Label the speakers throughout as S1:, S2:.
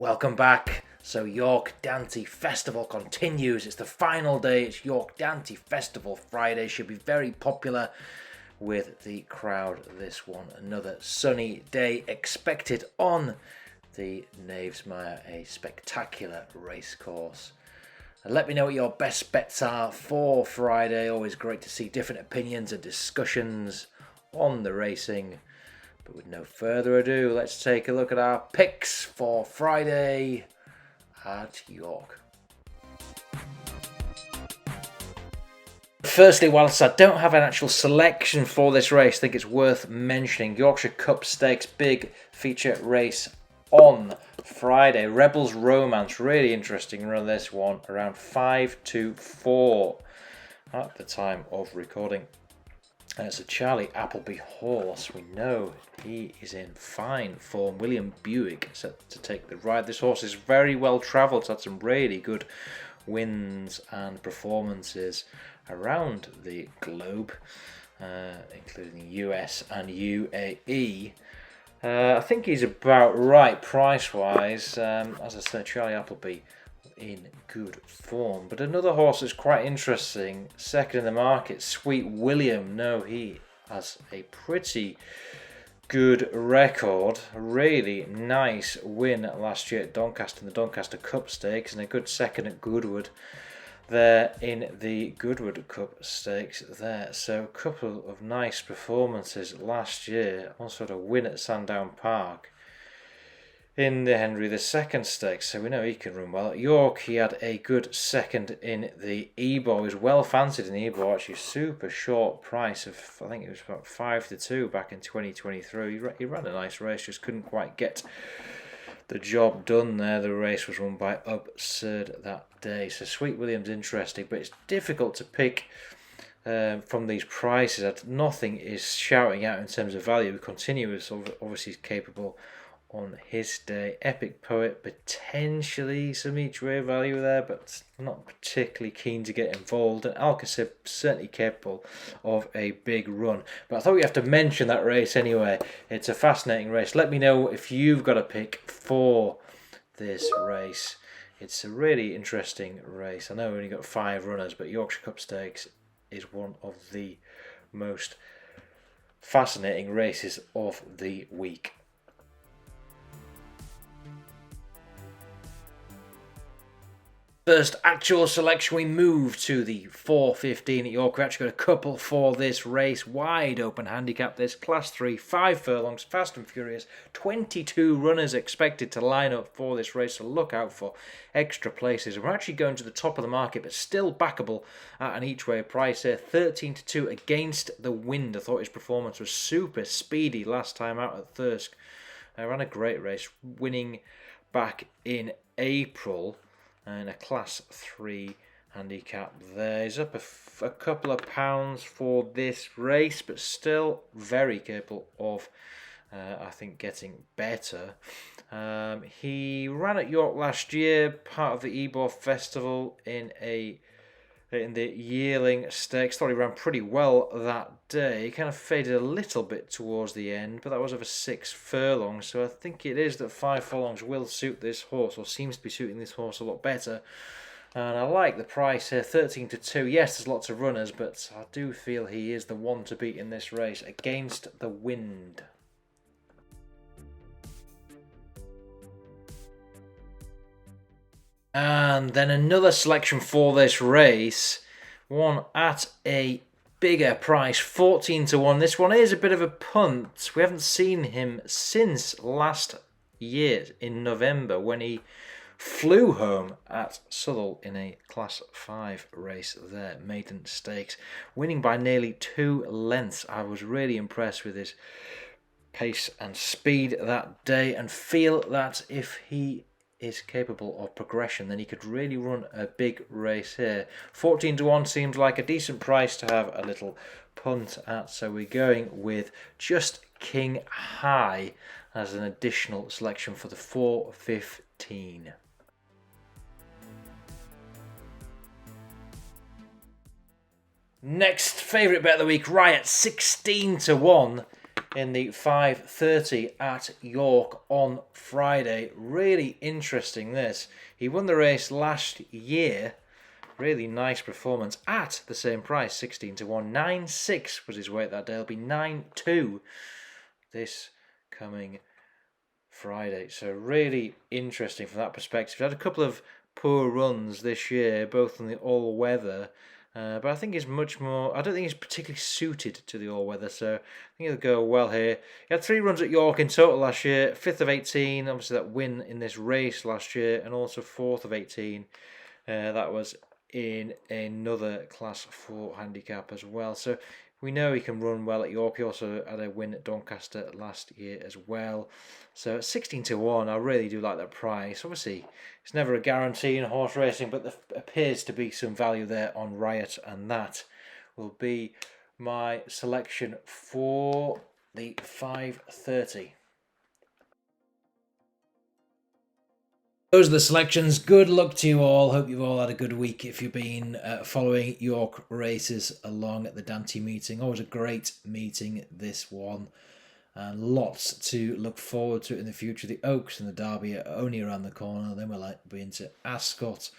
S1: Welcome back. So York Dante Festival continues. It's the final day. It's York Dante Festival Friday. Should be very popular with the crowd this one. Another sunny day expected on the Knavesmire, a spectacular racecourse. And let me know what your best bets are for Friday. Always great to see different opinions and discussions on the racing. But with no further ado, let's take a look at our picks for Friday at York. Firstly, whilst I don't have an actual selection for this race, I think it's worth mentioning Yorkshire Cup Stakes, big feature race on Friday. Rebels Romance, really interesting run this one, around 5-4 at the time of recording. And it's a Charlie Appleby horse. We know he is in fine form. William Buick set to take the ride. This horse is very well travelled. It's had some really good wins and performances around the globe, including the US and UAE. I think he's about right price-wise. As I said, Charlie Appleby in good form. But another horse that's quite interesting, second in the market, Sweet William. No, he has a pretty good record. A really nice win last year at Doncaster in the Doncaster Cup Stakes, and a good second at Goodwood there in the Goodwood Cup Stakes there. So a couple of nice performances last year. Also had a win at Sandown Park in the Henry II Stakes, so we know he can run well. At York, he had a good second in the Ebor. He was well fancied in the Ebor, actually super short price of, I think it was about 5-2 back in 2023. He ran a nice race, just couldn't quite get the job done there. The race was run by Absurd that day. So Sweet William's interesting, but it's difficult to pick from these prices. Nothing is shouting out in terms of value. Continuous, obviously, is capable on his day. Epic Poet, potentially some each way value there, but not particularly keen to get involved. And Alcacip certainly capable of a big run. But I thought we have to mention that race anyway. It's a fascinating race. Let me know if you've got a pick for this race. It's a really interesting race. I know we only got 5 runners, but Yorkshire Cup Stakes is one of the most fascinating races of the week. First actual selection, we move to the 4:15 at York. We actually got a couple for this race. Wide open handicap this. Class 3, 5 furlongs, fast and furious. 22 runners expected to line up for this race, so look out for extra places. We're actually going to the top of the market, but still backable at an each way price here. 13-2 against the wind. I thought his performance was super speedy last time out at Thirsk. Ran a great race, winning back in April. And a class 3 handicap there. He's up a couple of pounds for this race, but still very capable of, I think, getting better. He ran at York last year, part of the Ebor Festival in the Yearling Stakes. Thought he ran pretty well that day. He kind of faded a little bit towards the end, but that was over 6 furlongs. So I think it is that 5 furlongs will suit this horse, or seems to be suiting this horse a lot better. And I like the price here, 13-2. Yes, there's lots of runners, but I do feel he is the one to beat in this race against the wind. And then another selection for this race, one at a bigger price, 14-1. This one is a bit of a punt. We haven't seen him since last year in November when he flew home at Southall in a Class 5 race there, Maiden Stakes, winning by nearly 2 lengths. I was really impressed with his pace and speed that day, and feel that if he is capable of progression, then he could really run a big race here. 14-1 seems like a decent price to have a little punt at, so we're going with Just King High as an additional selection for the 4:15. Next favourite bet of the week, Riot, 16-1. in the 5:30 at York on Friday. Really interesting this. He won the race last year. Really nice performance at the same price, 16 to 1. 9.6 was his weight that day. It'll be 9.2 this coming Friday. So really interesting from that perspective. He had a couple of poor runs this year, both on the all-weather. But I think he's much more... I don't think he's particularly suited to the all-weather, so I think he'll go well here. He had 3 runs at York in total last year. 5th of 18, obviously that win in this race last year, and also 4th of 18. That was in another Class 4 handicap as well. So we know he can run well at York. He also had a win at Doncaster last year as well. So at 16 to 1, I really do like that price. Obviously, it's never a guarantee in horse racing, but there appears to be some value there on Riot, and that will be my selection for the 5:30. Those are the selections. Good luck to you all. Hope you've all had a good week if you've been following York races along at the Dante meeting. Always a great meeting, this one. And lots to look forward to in the future. The Oaks and the Derby are only around the corner. Then we'll be into Ascot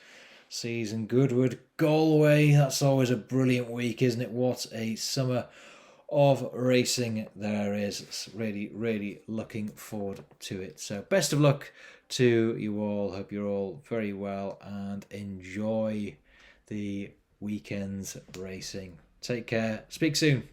S1: season, Goodwood, Galway. That's always a brilliant week, isn't it? What a summer of racing there is. Really, really looking forward to it. So best of luck to you all. Hope you're all very well and enjoy the weekend's racing. Take care. Speak soon.